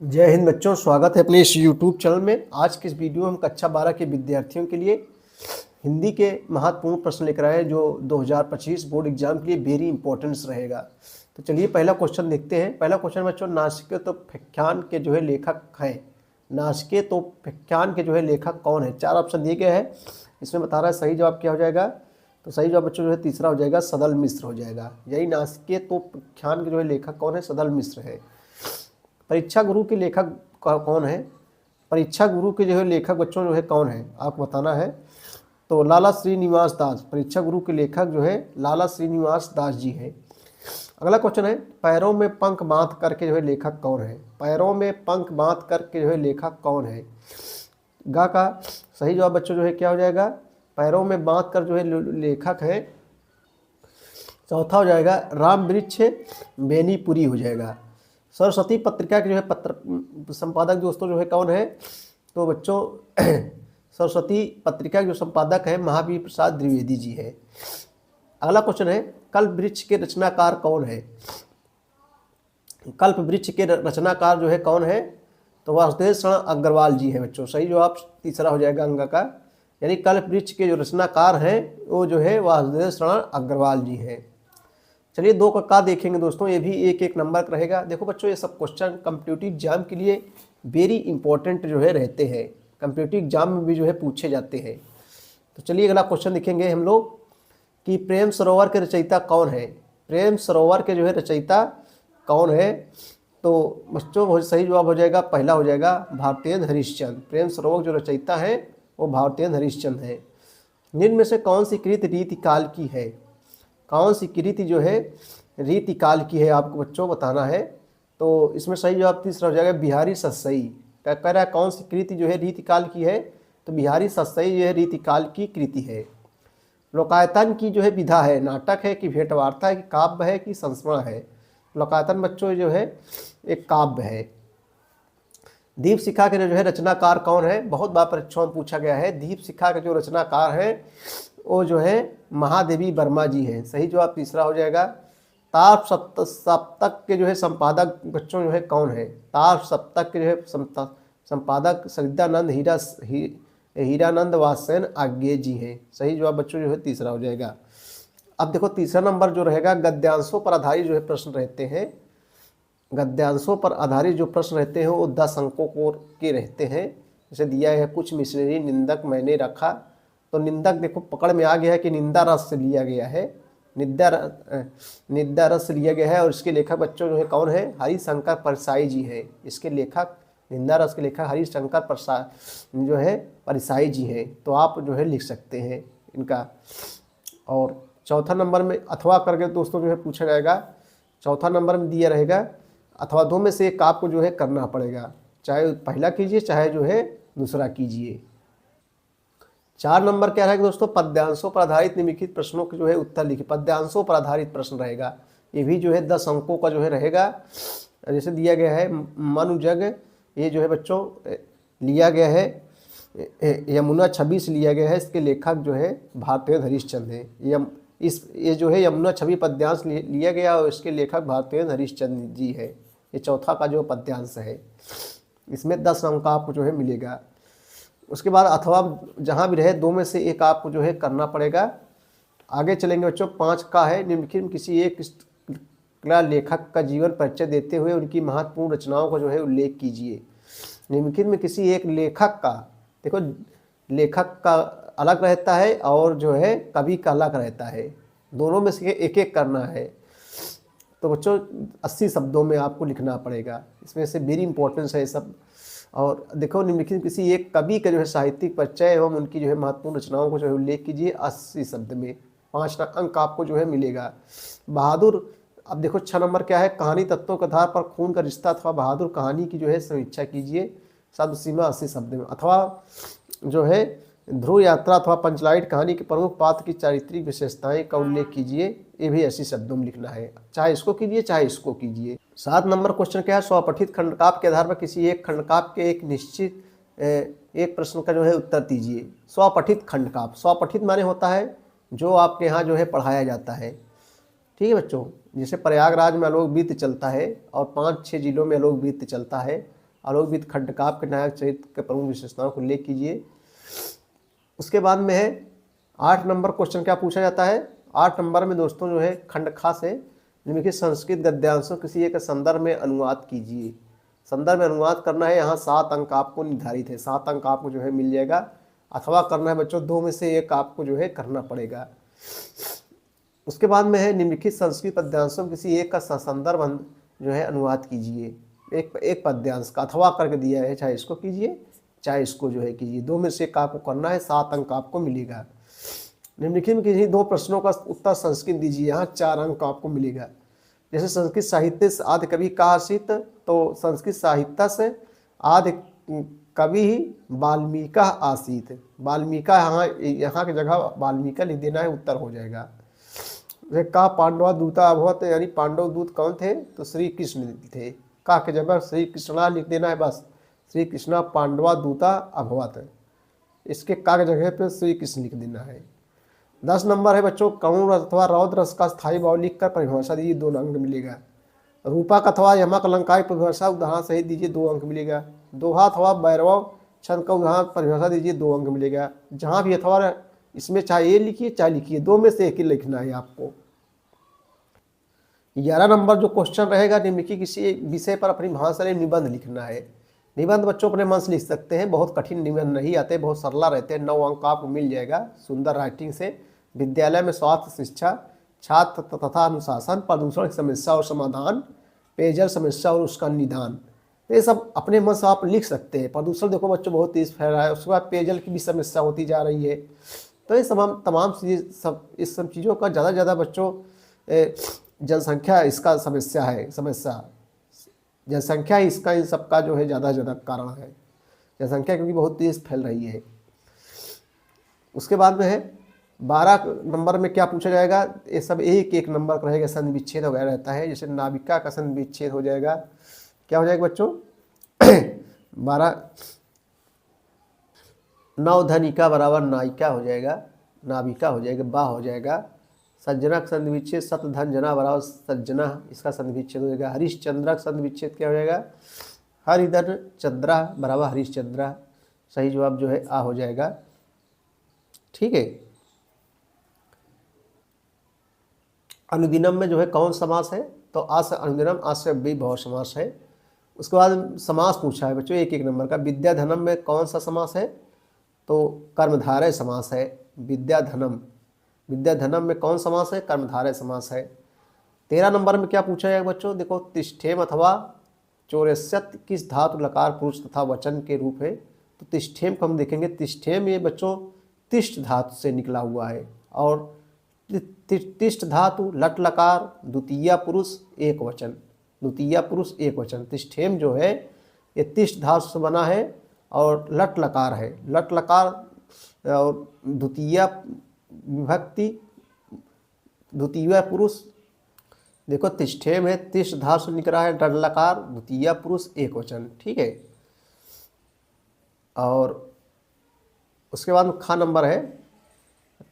जय हिंद बच्चों, स्वागत है अपने इस YouTube चैनल में। आज के इस वीडियो में हम कक्षा 12 के विद्यार्थियों के लिए हिंदी के महत्वपूर्ण प्रश्न लेकर आए हैं जो 2025 बोर्ड एग्जाम के लिए वेरी इंपॉर्टेंस रहेगा। तो चलिए पहला क्वेश्चन देखते हैं। पहला क्वेश्चन बच्चों, नासिकेतोप्याख्यान के जो है लेखक हैं। नासिकेतोप्याख्यान के जो है लेखक कौन है? 4 ऑप्शन दिए गए हैं, इसमें बता रहा है सही जवाब क्या हो जाएगा। तो सही जवाब बच्चों जो है तीसरा हो जाएगा, सदल मिश्र हो जाएगा। यही नासिकेतोप्याख्यान के जो है लेखक कौन है? सदल मिश्र है। परीक्षा गुरु के लेखक कौन है? परीक्षा गुरु के जो है लेखक बच्चों जो है कौन है, आपको बताना है। तो लाला श्रीनिवास दास, परीक्षा गुरु के लेखक जो है लाला श्रीनिवास दास जी हैं। अगला क्वेश्चन है, पैरों में पंख बांध करके जो है लेखक कौन है? पैरों में पंख बांध करके जो है लेखक कौन है? गा का सही जवाब बच्चों जो है क्या हो जाएगा? पैरों में बांध कर जो है लेखक है। चौथा हो जाएगा राम वृक्ष बेनीपुरी हो जाएगा। सरस्वती पत्रिका के जो है पत्र संपादक दोस्तों जो है कौन है? तो बच्चों सरस्वती पत्रिका के जो संपादक है महावीर प्रसाद द्विवेदी जी है। अगला क्वेश्चन है, कल्प वृक्ष के रचनाकार कौन है? कल्प वृक्ष के रचनाकार जो है कौन है? तो वासुदेव शरण अग्रवाल जी हैं बच्चों। सही जवाब तीसरा हो जाएगा अंग का, यानी कल्प वृक्ष के जो रचनाकार हैं वो जो है वासुदेव शरण अग्रवाल जी हैं। चलिए 2 का देखेंगे दोस्तों, ये भी एक एक नंबर का रहेगा। देखो बच्चों, ये सब क्वेश्चन कम्पिटिटिव एग्जाम के लिए वेरी इंपॉर्टेंट जो है रहते हैं, कम्पिटिटिव एग्जाम में भी जो है पूछे जाते हैं। तो चलिए अगला क्वेश्चन देखेंगे हम लोग कि प्रेम सरोवर के रचयिता कौन है? प्रेम सरोवर के जो है रचयिता कौन है? तो बच्चों सही जवाब हो जाएगा, पहला हो जाएगा भारतेंद्र हरिश्चंद्र। प्रेम सरोवर जो रचयिता है वो भारतेंद्र हरिश्चंद्र है। निम्न में से कौन सी कृति रीतिकाल की है? कौन सी कृति जो है रीतिकाल की है, आपको बच्चों बताना है। तो इसमें सही जवाब तीसरा हो जाएगा बिहारी सतसई। क्या कह रहा है? कौन सी कृति जो है रीतिकाल की है? तो बिहारी सतसई जो है रीतिकाल की कृति है। लोकायतन की जो है विधा है, नाटक है कि भेंटवार्ता है कि काव्य है कि संस्मरण है? लोकायतन बच्चों जो है एक काव्य है। दीप शिखा के जो है रचनाकार कौन है? बहुत बार परीक्षाओं में पूछा गया है। दीप शिखा के जो रचनाकार है वो जो है महादेवी वर्मा जी हैं। सही जवाब तीसरा हो जाएगा। तार सप्तक के जो है संपादक बच्चों जो है कौन है? तार सप्तक के जो है संपादक सवितानंद हीरानंद वात्स्यन आज्ञे जी हैं। सही जवाब बच्चों जो है तीसरा हो जाएगा। अब देखो तीसरा नंबर जो रहेगा, गद्यांशों पर आधारित जो है प्रश्न रहते हैं। गद्यांशों पर आधारित जो प्रश्न रहते हैं वो 10 अंकों के रहते हैं। जैसे दिया है, कुछ मिशनरी निंदक मैंने रखा। तो निंदक देखो पकड़ में आ गया है कि निंदा रस से लिया गया है, निंदा रस से लिया गया है। और इसके लेखक बच्चों जो है कौन है? हरिशंकर परसाई जी है। इसके लेखक निंदा रस के लेखक हरिशंकर परसाई जो है परसाई जी हैं। तो आप जो है लिख सकते हैं इनका। और चौथा नंबर में अथवा करके दोस्तों जो है पूछा जाएगा। चौथा नंबर में दिया रहेगा अथवा 2 में से एक आपको जो है करना पड़ेगा, चाहे पहला कीजिए चाहे जो है दूसरा कीजिए। 4 नंबर क्या रहेगा दोस्तों? पद्यांशों पर आधारित निम्नलिखित प्रश्नों के जो है उत्तर लिखिए। पद्यांशों पर आधारित प्रश्न रहेगा, ये भी जो है 10 अंकों का जो है रहेगा। जैसे दिया गया है मनुजग, ये जो है बच्चों लिया गया है यमुना 26 लिया गया है। इसके लेखक जो है भारतेंद्र हरिश्चंद्र है। ये जो है यमुना 26 पद्यांश लिया गया और इसके लेखक भारतेंद्र हरिश्चंद्र जी है। ये चौथा का जो पद्यांश है, इसमें 10 अंक आपको जो है मिलेगा। उसके बाद अथवा जहाँ भी रहे 2 में से एक आपको जो है करना पड़ेगा। आगे चलेंगे बच्चों। 5 का है, निम्नलिखित में किसी एक लेखक का जीवन परिचय देते हुए उनकी महत्वपूर्ण रचनाओं का जो है उल्लेख कीजिए। निम्नलिखित में किसी एक लेखक का, देखो लेखक का अलग रहता है और जो है कवि का अलग रहता है, दोनों में से एक एक करना है। तो बच्चों 80 शब्दों में आपको लिखना पड़ेगा, इसमें से वेरी इंपॉर्टेंस है सब। और देखो निम्नलिखित किसी एक कवि का जो है साहित्यिक परिचय एवं उनकी जो है महत्वपूर्ण रचनाओं को जो है उल्लेख कीजिए 80 शब्द में। 5 अंक आपको जो है मिलेगा। बहादुर, अब देखो 6 नंबर क्या है? कहानी तत्वों के आधार पर खून का रिश्ता अथवा बहादुर कहानी की जो है समीक्षा कीजिए। शब्द सीमा 80 शब्द में। अथवा जो है ध्रुव यात्रा अथवा पंचलाइट कहानी के प्रमुख पात्र की चारित्रिक विशेषताएं का उल्लेख कीजिए। ये भी 80 शब्दों में लिखना है, चाहे इसको कीजिए चाहे इसको कीजिए। 7 नंबर क्वेश्चन क्या है? स्वपठित खंडकाव्य के आधार पर किसी एक खंडकाव्य के एक निश्चित एक प्रश्न का जो है उत्तर दीजिए। स्वपठित खंडकाव्य, स्वपठित माने होता है जो आपके यहाँ जो है पढ़ाया जाता है। ठीक है बच्चों, जैसे प्रयागराज में आलोक वृत्त चलता है और 5-6 जिलों में आलोक वृत्त चलता है, आलोकविद खंडकाव्य के नायक चरित्र के प्रमुख विशेषताओं को उल्लेख कीजिए। उसके बाद में है 8 नंबर क्वेश्चन क्या पूछा जाता है। 8 नंबर में दोस्तों जो है खंडखा से निम्नलिखित संस्कृत गद्यांशों किसी एक संदर्भ में अनुवाद कीजिए। संदर्भ में अनुवाद करना है, यहाँ 7 अंक आपको निर्धारित है, 7 अंक आपको जो है मिल जाएगा, अथवा करना है बच्चों 2 में से 1 आपको जो है करना पड़ेगा। उसके बाद में है निम्नलिखित संस्कृत पद्यांशों किसी एक का संदर्भ जो है अनुवाद कीजिए। एक पद्यांश का अथवा करके दिया है, चाहे इसको कीजिए चाहे इसको जो है कीजिए, 2 में से 1 आपको करना है, 7 अंक आपको मिलेगा। निम्नलिखित में किसी 2 प्रश्नों का उत्तर संस्कृत दीजिए, यहाँ 4 अंक आपको मिलेगा। जैसे संस्कृत साहित्य से आदि कवि का आसित, तो संस्कृत साहित्य से आदि कवि वाल्मीकि आसीत, वाल्मीकि यहाँ की जगह वाल्मीकि लिख देना है, उत्तर हो जाएगा। का पांडवा दूता अभवत, यानी पांडव दूत कौन थे, तो श्री कृष्ण थे। का के जगह श्री कृष्णा लिख देना है, बस श्री कृष्णा पांडवा दूता अभवत, इसके का के जगह पे श्री कृष्ण लिख देना है। 10 नंबर है बच्चों करुण अथवा रौद्र रस का स्थायी भाव लिखकर परिभाषा दीजिए, 2 अंक मिलेगा। रूपक अथवा यमक अलंकार की परिभाषा उदाहरण सहित दीजिए, 2 अंक मिलेगा। दोहा अथवा भैरव छंद का उदाहरण परिभाषा दीजिए, 2 अंक मिलेगा। जहाँ भी अथवा इसमें चाहे ये लिखिए चाहे लिखिए, 2 में से 1 ही लिखना है आपको। 11 नंबर जो क्वेश्चन रहेगा, निम्नलिखित किसी विषय पर अपनी भाषा में निबंध लिखना है। निबंध बच्चों अपने मन से लिख सकते हैं, बहुत कठिन निबंध नहीं आते, बहुत सरला रहते हैं। 9 अंक आपको मिल जाएगा सुंदर राइटिंग से। विद्यालय में स्वास्थ्य शिक्षा, छात्र तथा अनुशासन, प्रदूषण की समस्या और समाधान, पेयजल समस्या और उसका निदान, ये सब अपने मन से आप लिख सकते हैं। प्रदूषण देखो बच्चों बहुत तेज फैल रहा है, उसके बाद पेयजल की भी समस्या होती जा रही है। तो ये तमाम चीज़ इस सब चीज़ों का ज़्यादा से ज़्यादा बच्चों जनसंख्या इसका समस्या जनसंख्या इसका इन सब का जो है ज़्यादा से ज़्यादा कारण है, जनसंख्या क्योंकि बहुत तेज़ फैल रही है। उसके बाद में है 12 नंबर में क्या पूछा जाएगा, ये सब एक नंबर का रहेगा, संधि विच्छेद वगैरह रहता है। जैसे नाविका का संधि विच्छेद हो जाएगा, क्या हो जाएगा बच्चों 12 नवधनिका बराबर नायिका हो जाएगा, नाविका हो जाएगा, बा हो जाएगा। सज्जना का संधि विच्छेद सतधन जना बराबर सज्जना, इसका संधि विच्छेद हो जाएगा। हरिश्चंद्रा का संधि विच्छेद क्या हो जाएगा, हरिधन चंद्रा बराबर हरिश्चंद्रा, सही जवाब जो है आ हो जाएगा। ठीक है। अनुदिनम में जो है कौन समास है, तो आज से अनुदिनम, आज से भी बहु समास है। उसके बाद समास पूछा है बच्चों 1 नंबर का। विद्याधनम में कौन सा समास है, तो कर्मधारय समास है। विद्याधनम में कौन समास है, कर्मधारय समास है। 13 नंबर में क्या पूछा जाएगा बच्चों, देखो तिष्ठेम अथवा चौरस्यत किस धातु लकार पुरुष तथा वचन के रूप है, तो तिष्ठेम को हम देखेंगे। तिष्ठेम ये बच्चों तिष्ठ धातु से निकला हुआ है, और तिष्ठ धातु लट लकार द्वितीय पुरुष एक वचन, द्वितीय पुरुष एक वचन। तिष्ठेम जो है ये तिष्ठ धातु से बना है और लट लकार है, लट लकार और द्वितीय विभक्ति द्वितीय पुरुष। देखो तिष्ठेम है तिष्ठ धातु से निकला है, लट लकार द्वितीय पुरुष एक वचन। ठीक है। और उसके बाद खा नंबर है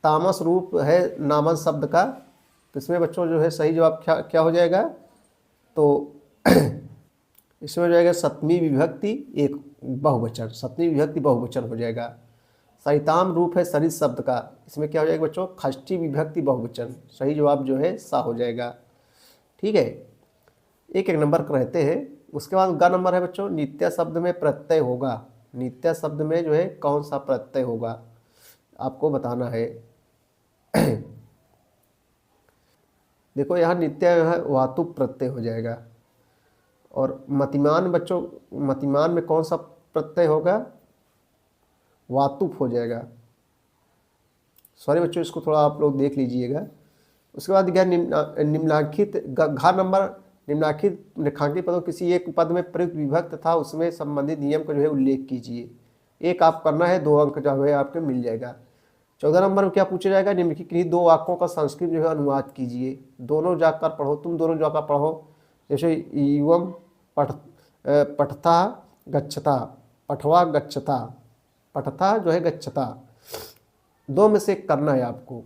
तामस रूप है नामन शब्द का, तो इसमें बच्चों जो है सही जवाब क्या हो जाएगा, तो इसमें हो जाएगा सप्तमी विभक्ति एक बहुवचन, सप्तमी विभक्ति बहुवचन हो जाएगा। सरिताम रूप है सरित शब्द का, इसमें क्या हो जाएगा बच्चों षष्ठी विभक्ति बहुवचन, सही जवाब जो है सा हो जाएगा। ठीक है। 1 नंबर रहते हैं। उसके बाद ग नंबर है बच्चों नित्य शब्द में प्रत्यय होगा, नित्य शब्द में जो है कौन सा प्रत्यय होगा आपको बताना है। देखो यहाँ नित्य है वातु प्रत्यय हो जाएगा। और मतिमान बच्चों, मतिमान में कौन सा प्रत्यय होगा, वातुप हो जाएगा। सॉरी बच्चों इसको थोड़ा आप लोग देख लीजिएगा। उसके बाद क्या निम्नलिखित घ नंबर निम्नलिखित रेखांकित पदों किसी एक पद में प्रयुक्त विभक्त था उसमें संबंधित नियम का जो है उल्लेख कीजिए। एक आप करना है, 2 अंक जो है आपके मिल जाएगा। 14 नंबर में क्या पूछा जाएगा, निम्नलिखित किन्हीं 2 वाक्यों का संस्कृत जो है अनुवाद कीजिए। दोनों जाकर पढ़ो, तुम दोनों जाकर पढ़ो। जैसे युवम पठता गच्छता, पठवा गच्छता, पठता जो है गच्छता, 2 में से करना है आपको।